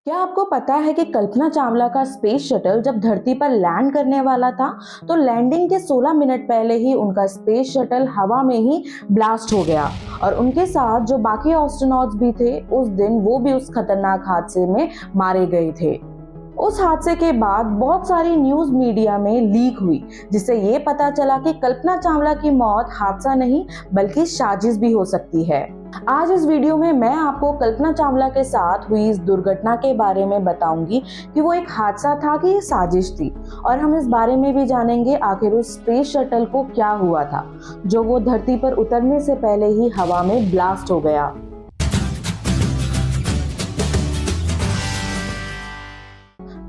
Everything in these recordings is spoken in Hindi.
क्या आपको पता है कि कल्पना चावला का स्पेस शटल जब धरती पर लैंड करने वाला था तो लैंडिंग के 16 मिनट पहले ही उनका स्पेस शटल हवा में ही ब्लास्ट हो गया और उनके साथ जो बाकी एस्ट्रोनॉट्स भी थे उस दिन वो भी उस खतरनाक हादसे में मारे गए थे। उस हादसे के बाद बहुत सारी न्यूज मीडिया में लीक हुई जिससे ये पता चला कि कल्पना चावला की मौत हादसा नहीं बल्कि साजिश भी हो सकती है। आज इस वीडियो में मैं आपको कल्पना चावला के साथ हुई इस दुर्घटना के बारे में बताऊंगी कि वो एक हादसा था कि ये साजिश थी, और हम इस बारे में भी जानेंगे आखिर उस स्पेस शटल को क्या हुआ था जो वो धरती पर उतरने से पहले ही हवा में ब्लास्ट हो गया।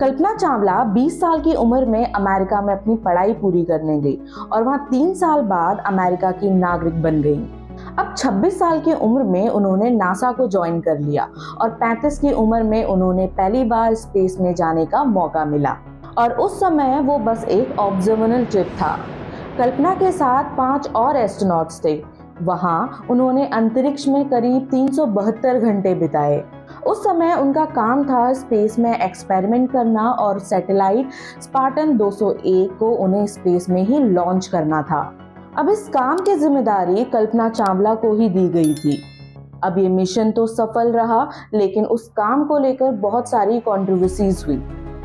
कल्पना चावला 20 साल की उम्र में अमेरिका में अपनी पढ़ाई पूरी करने गई और वहां 3 साल बाद अमेरिका की नागरिक बन गई। अब 26 साल की उम्र में उन्होंने नासा को ज्वाइन कर लिया और 35 की उम्र में उन्होंने पहली बार स्पेस में जाने का मौका मिला, और उस समय वो बस एक ऑब्जर्वेशनल ट्रिप था। कल्पना के साथ 5 और एस्ट्रोनॉट्स थे। वहां उन्होंने अंतरिक्ष में करीब 372 घंटे बिताए। उस समय उनका काम था स्पेस में एक्सपेरिमेंट करना और सैटेलाइट स्पार्टन 201 को उन्हें स्पेस में ही लॉन्च करना था। अब इस काम की जिम्मेदारी कल्पना चावला को ही दी गई थी। अब ये मिशन तो सफल रहा, लेकिन उस काम को लेकर बहुत सारी कंट्रोवर्सीज हुई।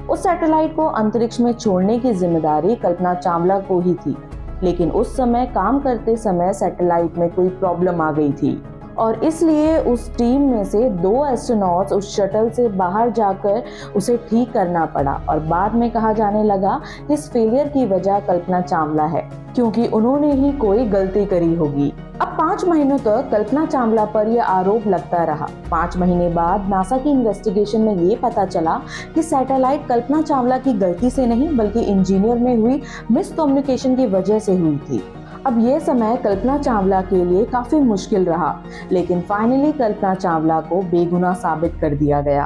उस सैटेलाइट को अंतरिक्ष में छोड़ने की जिम्मेदारी कल्पना चावला को ही थी, लेकिन उस समय काम करते समय सैटेलाइट में कोई प्रॉब्लम आ गई थी और इसलिए उस टीम में से 2 एस्ट्रोनॉट्स उस शटल से बाहर जाकर उसे ठीक करना पड़ा, और बाद में कहा जाने लगा कि इस फेलियर की वजह कल्पना चावला है क्योंकि उन्होंने ही कोई गलती करी होगी। अब 5 महीनों तक कल्पना चावला पर यह आरोप लगता रहा। 5 महीने बाद नासा की इन्वेस्टिगेशन में ये पता चला कि सैटेलाइट कल्पना चावला की गलती से नहीं बल्कि इंजीनियर में हुई मिसकम्युनिकेशन की वजह से हुई थी। अब ये समय कल्पना चावला के लिए काफी मुश्किल रहा, लेकिन फाइनली कल्पना चावला को बेगुनाह साबित कर दिया गया।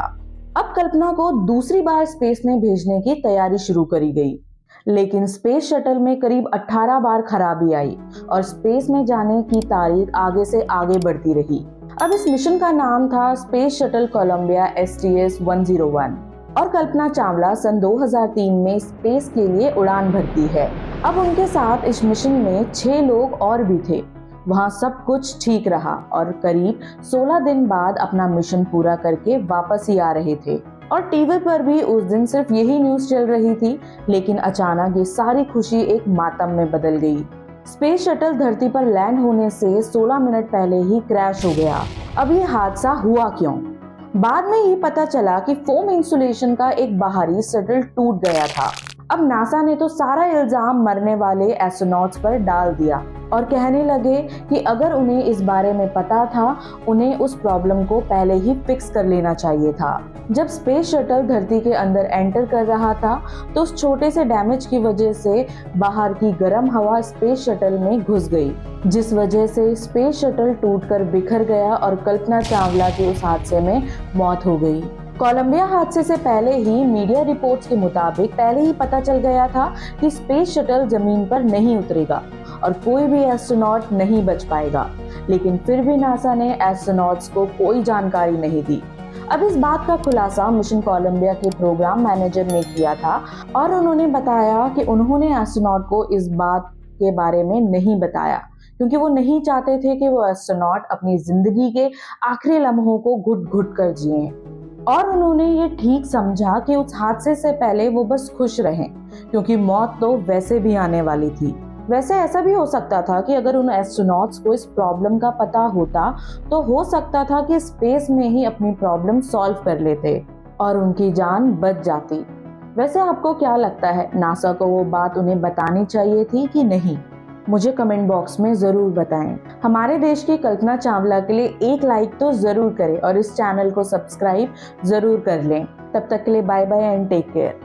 अब कल्पना को दूसरी बार स्पेस में भेजने की तैयारी शुरू करी गई, लेकिन स्पेस शटल में करीब 18 बार खराबी आई और स्पेस में जाने की तारीख आगे से आगे बढ़ती रही। अब इस मिशन का नाम था स्पेस शटल कोलंबिया STS-101 और कल्पना चावला सन 2003 में स्पेस के लिए उड़ान भरती है। अब उनके साथ इस मिशन में 6 लोग और भी थे। वहां सब कुछ ठीक रहा और करीब 16 दिन बाद अपना मिशन पूरा करके वापस ही आ रहे थे, और टीवी पर भी उस दिन सिर्फ यही न्यूज चल रही थी। लेकिन अचानक ये सारी खुशी एक मातम में बदल गई। स्पेस शटल धरती पर लैंड होने से 16 मिनट पहले ही क्रैश हो गया। अब ये हादसा हुआ क्यों? बाद में ये पता चला कि फोम इंसुलेशन का एक बाहरी शटल टूट गया था। अब नासा ने तो सारा इल्जाम मरने वाले एस्ट्रोनॉट्स पर डाल दिया और कहने लगे कि अगर उन्हें इस बारे में पता था उन्हें उस प्रॉब्लम को पहले ही फिक्स कर लेना चाहिए था। जब स्पेस शटल धरती के अंदर एंटर कर रहा था तो उस छोटे से डैमेज की वजह से बाहर की गर्म हवा स्पेस शटल में घुस गई, जिस वजह से स्पेस शटल टूटकर बिखर गया और कल्पना चावला की उस हादसे में मौत हो गई। कोलंबिया हादसे से पहले ही मीडिया रिपोर्ट्स के मुताबिक पहले ही पता चल गया था कि स्पेस शटल जमीन पर नहीं उतरेगा और कोई भी एस्ट्रोनॉट नहीं बच पाएगा, लेकिन फिर भी नासा ने एस्ट्रोनॉट्स को कोई जानकारी नहीं दी। अब इस बात का खुलासा मिशन कोलंबिया के प्रोग्राम मैनेजर ने किया था और उन्होंने बताया कि उन्होंने एस्ट्रोनॉट को इस बात के बारे में नहीं बताया क्योंकि वो नहीं चाहते थे कि वो एस्ट्रोनॉट अपनी जिंदगी के आखिरी लम्हों को घुट घुट कर जिए, और उन्होंने ये ठीक समझा कि उस हादसे से पहले वो बस खुश रहें क्योंकि मौत तो वैसे भी आने वाली थी। वैसे ऐसा भी हो सकता था कि अगर उन एस्ट्रोनॉट्स को इस प्रॉब्लम का पता होता तो हो सकता था कि स्पेस में ही अपनी प्रॉब्लम सॉल्व कर लेते और उनकी जान बच जाती। वैसे आपको क्या लगता है, नासा को वो बात उन्हें बतानी चाहिए थी कि नहीं? मुझे कमेंट बॉक्स में जरूर बताएं। हमारे देश की कल्पना चावला के लिए एक लाइक तो जरूर करें और इस चैनल को सब्सक्राइब जरूर कर लें। तब तक के लिए bye bye and take care.